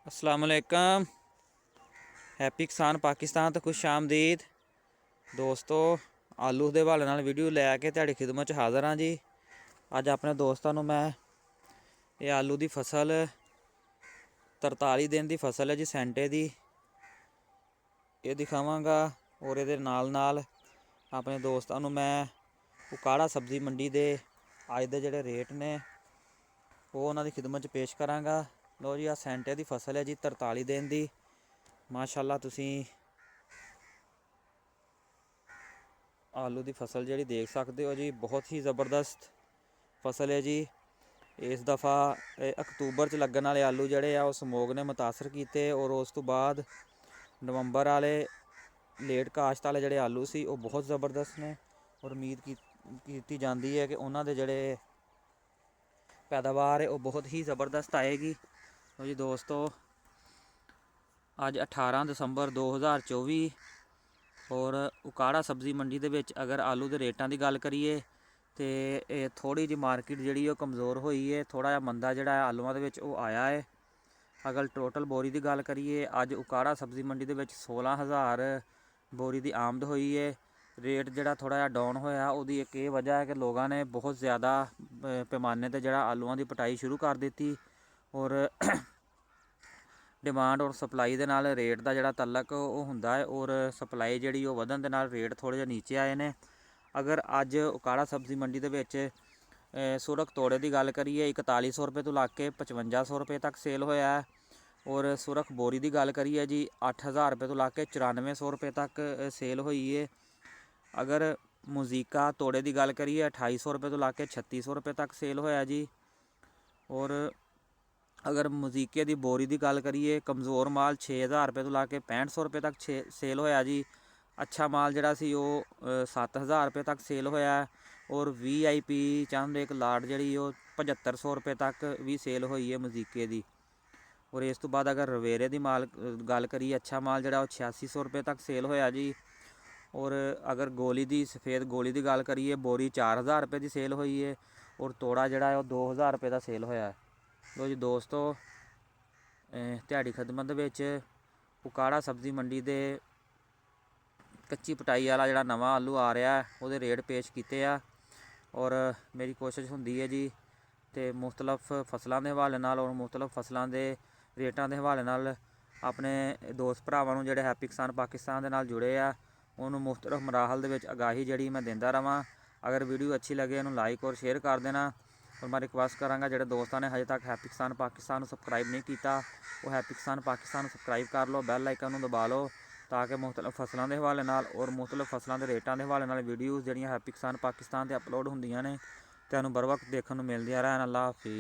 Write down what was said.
अस्सलामुअलैकुम। हैप्पी किसान पाकिस्तान तो खुश आमदीद दोस्तों। आलू के हवाले नाल वीडियो लैके तुहाडी खिदमत च हाज़र हाँ जी। अज अपने दोस्तों मैं ये आलू की फसल 43 दिन की फसल है जी सेंटे की, ये दिखावांगा। और ये नाल नाल अपने दोस्तों मैं उकाड़ा सब्जी मंडी के अज के जोड़े रेट ने वो उन्होंने खिदमत च पेश करांगा। लो जी, आ सेंटे की फसल है जी 43 दिन की। माशाअल्लाह तुसी आलू की फसल जी देख सकते हो जी, बहुत ही ज़बरदस्त फसल है जी। इस दफ़ा अक्तूबर च लगन वाले आलू जड़े आ समोग ने मुतासर किए, और उस तो बाद नवंबर वाले लेट काश्त वाले जड़े आलू सी वो बहुत ज़बरदस्त ने, और उम्मीद की जाती है कि उन्होंने जड़े पैदावार है वो बहुत ही ज़बरदस्त आएगी। तो जी दोस्तों, अज 18 दिसंबर 2024 और उकाड़ा सब्जी मंडी के अगर आलू के रेटां की गल करिए तो थोड़ी जी मार्केट जी कमज़ोर हुई है, थोड़ा जहा मंदा जोड़ा आलूआं वो आया है। अगर टोटल बोरी की गल करिए अज उकाड़ा सब्जी मंडी के 16,000 बोरी की आमद हुई है। रेट जोड़ा थोड़ा जहा डाउन होया, उसकी एक ये वजह है कि लोगों ने बहुत ज़्यादा पैमाने पर जोड़ा आलूआं की पटाई शुरू कर दी, और डिमांड और सप्लाई के नाल रेट का जोड़ा तलक वो हुंदा है, और सप्लाई जी वधन के नाल रेट थोड़े जे नीचे आए हैं। अगर अज उकाड़ा सब्जी मंडी के सुरख तोड़े की गल करिए 4100 रुपये तो लाके 5500 रुपये तक सेल होया है, और सुरख बोरी की गल करिए जी 8000 रुपये तो लाके 9400 रुपये तक सेल हुई है। अगर मुजीका तोड़े की गल करिए 2800 रुपये तो लाके 3600 रुपये तक सेल होया जी। और अगर मुजीके की बोरी की गल करिए कमज़ोर माल 6000 रुपये तो लाके 6500 रुपये तक सेल होया जी। अच्छा माल जड़ा सी वो 7000 रुपये तक सेल होया है, और VIP चंद एक लाट जी 7500 रुपये तक भी सेल हुई है मुजीके की। और इस तो बाद अगर रवेरे की माल गल करिए अच्छा माल जड़ा 8600 रुपये तक सेल होया जी। और अगर गोली की सफ़ेद गोली की गल करिए बोरी 4000 रुपये की सेल हुई है, और तोड़ा जड़ा है 2000 रुपये का सेल होया है। लो जी दोस्तों, तुहाडी खिदमत विच उकाड़ा सब्जी मंडी के कच्ची पटाई वाला जोड़ा नवा आलू आ रहा है वो रेट पेश किए आ, और मेरी कोशिश होंदी है जी तो मुख्तलिफ फसलों के हवाले नाल और मुख्तलिफ फसलों के रेटां के हवाले नाल अपने दोस्त भरावां नूं जिहड़े हैप्पी किसान पाकिस्तान के नाल जुड़े आ उन्होंने मुख्तलिफ मराहल के आगाही जी मैं देंदा रवां। अगर वीडियो अच्छी लगे इन्हूं लाइक और शेयर कर देना, और मैं रिक्वेस्ट करांगा जिहड़े दोस्तों ने हजे तक हैप्पी किसान पाकिस्तान को सबसक्राइब नहीं किया वो हैप्पी किसान पाकिस्तान सबसक्राइब कर लो, बैल आइकन दबा लो, ताकि मुख्तलिफ फसलों के हवाले नाल और मुख्तलिफ फसलों के रेटां के हवाले नाल वीडियोज़ जिहड़ियां हैप्पी किसान पाकिस्तान से अपलोड होंदियां ने तुहानूं बर वक्त देखने को मिलदियां रहन। अल्लाह हाफिज़।